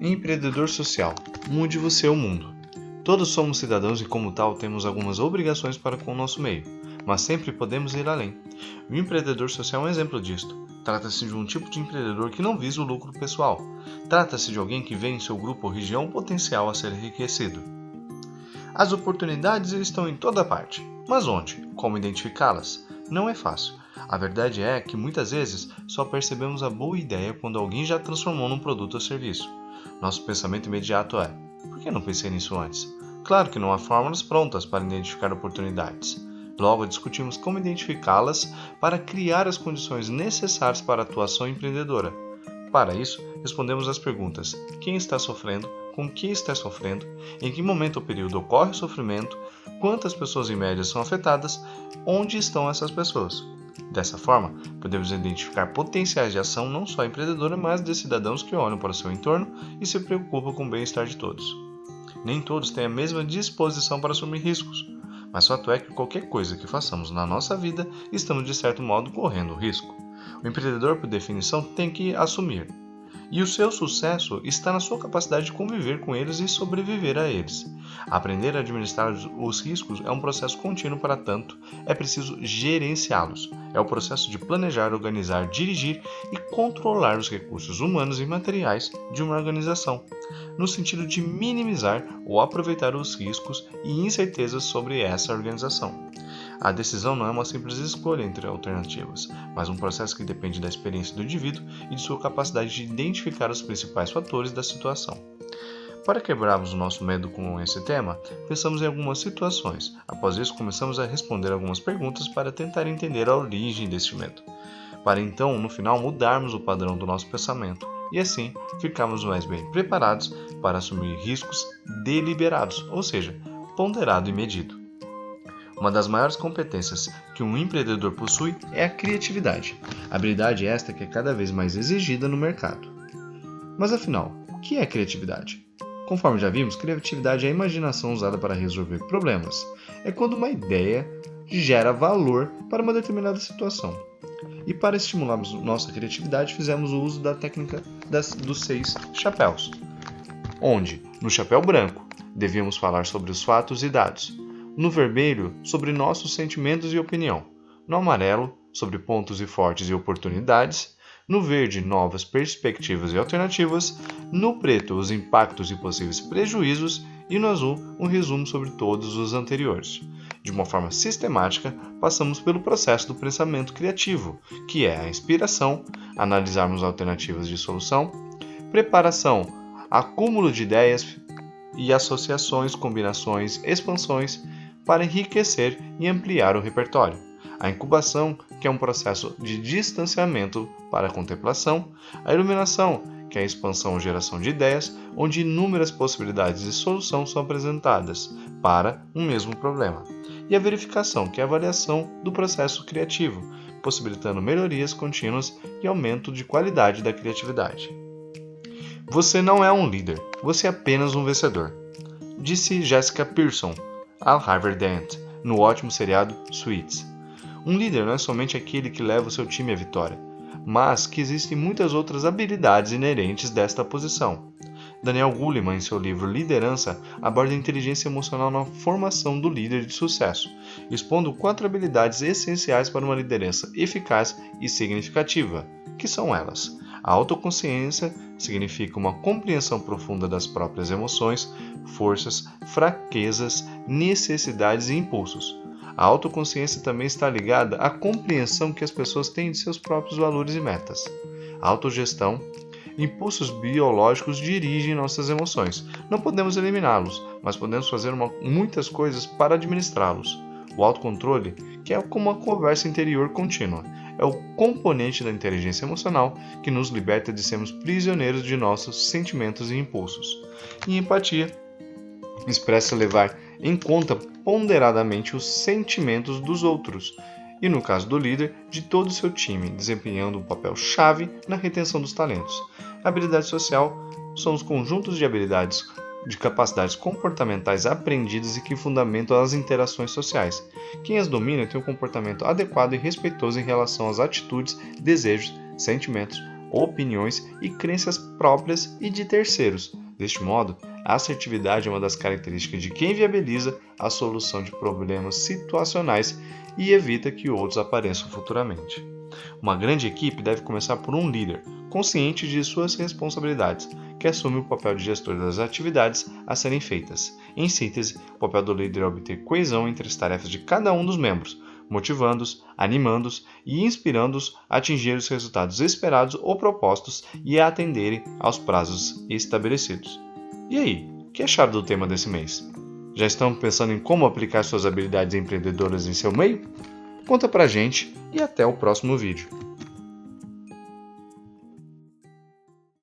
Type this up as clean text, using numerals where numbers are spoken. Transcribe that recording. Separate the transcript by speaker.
Speaker 1: Empreendedor social. Mude você o mundo. Todos somos cidadãos e, como tal, temos algumas obrigações para com o nosso meio, mas sempre podemos ir além. O empreendedor social é um exemplo disto. Trata-se de um tipo de empreendedor que não visa o lucro pessoal. Trata-se de alguém que vê em seu grupo ou região um potencial a ser enriquecido. As oportunidades estão em toda parte, mas onde? Como identificá-las? Não é fácil. A verdade é que muitas vezes só percebemos a boa ideia quando alguém já transformou num produto ou serviço. Nosso pensamento imediato é: por que não pensei nisso antes? Claro que não há fórmulas prontas para identificar oportunidades. Logo, discutimos como identificá-las para criar as condições necessárias para a atuação empreendedora. Para isso, respondemos as perguntas: quem está sofrendo? Com que está sofrendo? Em que momento ou período ocorre o sofrimento? Quantas pessoas em média são afetadas? Onde estão essas pessoas? Dessa forma, podemos identificar potenciais de ação não só empreendedora, mas de cidadãos que olham para o seu entorno e se preocupam com o bem-estar de todos. Nem todos têm a mesma disposição para assumir riscos, mas fato é que qualquer coisa que façamos na nossa vida, estamos de certo modo correndo risco. O empreendedor, por definição, tem que assumir. E o seu sucesso está na sua capacidade de conviver com eles e sobreviver a eles. Aprender a administrar os riscos é um processo contínuo, para tanto, é preciso gerenciá-los. É o processo de planejar, organizar, dirigir e controlar os recursos humanos e materiais de uma organização, no sentido de minimizar ou aproveitar os riscos e incertezas sobre essa organização. A decisão não é uma simples escolha entre alternativas, mas um processo que depende da experiência do indivíduo e de sua capacidade de identificar os principais fatores da situação. Para quebrarmos o nosso medo com esse tema, pensamos em algumas situações. Após isso, começamos a responder algumas perguntas para tentar entender a origem deste medo, para então, no final, mudarmos o padrão do nosso pensamento e assim ficarmos mais bem preparados para assumir riscos deliberados, ou seja, ponderado e medido. Uma das maiores competências que um empreendedor possui é a criatividade, habilidade esta que é cada vez mais exigida no mercado. Mas afinal, o que é criatividade? Conforme já vimos, criatividade é a imaginação usada para resolver problemas. É quando uma ideia gera valor para uma determinada situação. E para estimularmos nossa criatividade, fizemos o uso da técnica dos 6 chapéus, onde, no chapéu branco, devíamos falar sobre os fatos e dados, no vermelho, sobre nossos sentimentos e opinião, no amarelo, sobre pontos e fortes e oportunidades, no verde, novas perspectivas e alternativas, no preto, os impactos e possíveis prejuízos e no azul, um resumo sobre todos os anteriores. De uma forma sistemática, passamos pelo processo do pensamento criativo, que é a inspiração, analisarmos alternativas de solução, preparação, acúmulo de ideias e associações, combinações, expansões, para enriquecer e ampliar o repertório. A incubação, que é um processo de distanciamento para a contemplação, a iluminação, que é a expansão ou geração de ideias, onde inúmeras possibilidades de solução são apresentadas para um mesmo problema, e a verificação, que é a avaliação do processo criativo, possibilitando melhorias contínuas e aumento de qualidade da criatividade. Você não é um líder, você é apenas um vencedor, disse Jessica Pearson ao Harvard Dent, no ótimo seriado Suits. Um líder não é somente aquele que leva o seu time à vitória, mas que existem muitas outras habilidades inerentes desta posição. Daniel Goleman, em seu livro Liderança, aborda a inteligência emocional na formação do líder de sucesso, expondo 4 habilidades essenciais para uma liderança eficaz e significativa, que são elas: a autoconsciência significa uma compreensão profunda das próprias emoções, forças, fraquezas, necessidades e impulsos. A autoconsciência também está ligada à compreensão que as pessoas têm de seus próprios valores e metas. A autogestão, impulsos biológicos dirigem nossas emoções. Não podemos eliminá-los, mas podemos fazer muitas coisas para administrá-los. O autocontrole, que é como uma conversa interior contínua, é o componente da inteligência emocional que nos liberta de sermos prisioneiros de nossos sentimentos e impulsos. E empatia expressa levar em conta ponderadamente os sentimentos dos outros, e no caso do líder, de todo o seu time, desempenhando um papel chave na retenção dos talentos. A habilidade social são os conjuntos de habilidades de capacidades comportamentais aprendidas e que fundamentam as interações sociais. Quem as domina tem um comportamento adequado e respeitoso em relação às atitudes, desejos, sentimentos, opiniões e crenças próprias e de terceiros. Deste modo, a assertividade é uma das características de quem viabiliza a solução de problemas situacionais e evita que outros apareçam futuramente. Uma grande equipe deve começar por um líder, consciente de suas responsabilidades, que assume o papel de gestor das atividades a serem feitas. Em síntese, o papel do líder é obter coesão entre as tarefas de cada um dos membros, motivando-os, animando-os e inspirando-os a atingir os resultados esperados ou propostos e a atenderem aos prazos estabelecidos. E aí, o que acharam do tema desse mês? Já estão pensando em como aplicar suas habilidades empreendedoras em seu meio? Conta pra gente e até o próximo vídeo.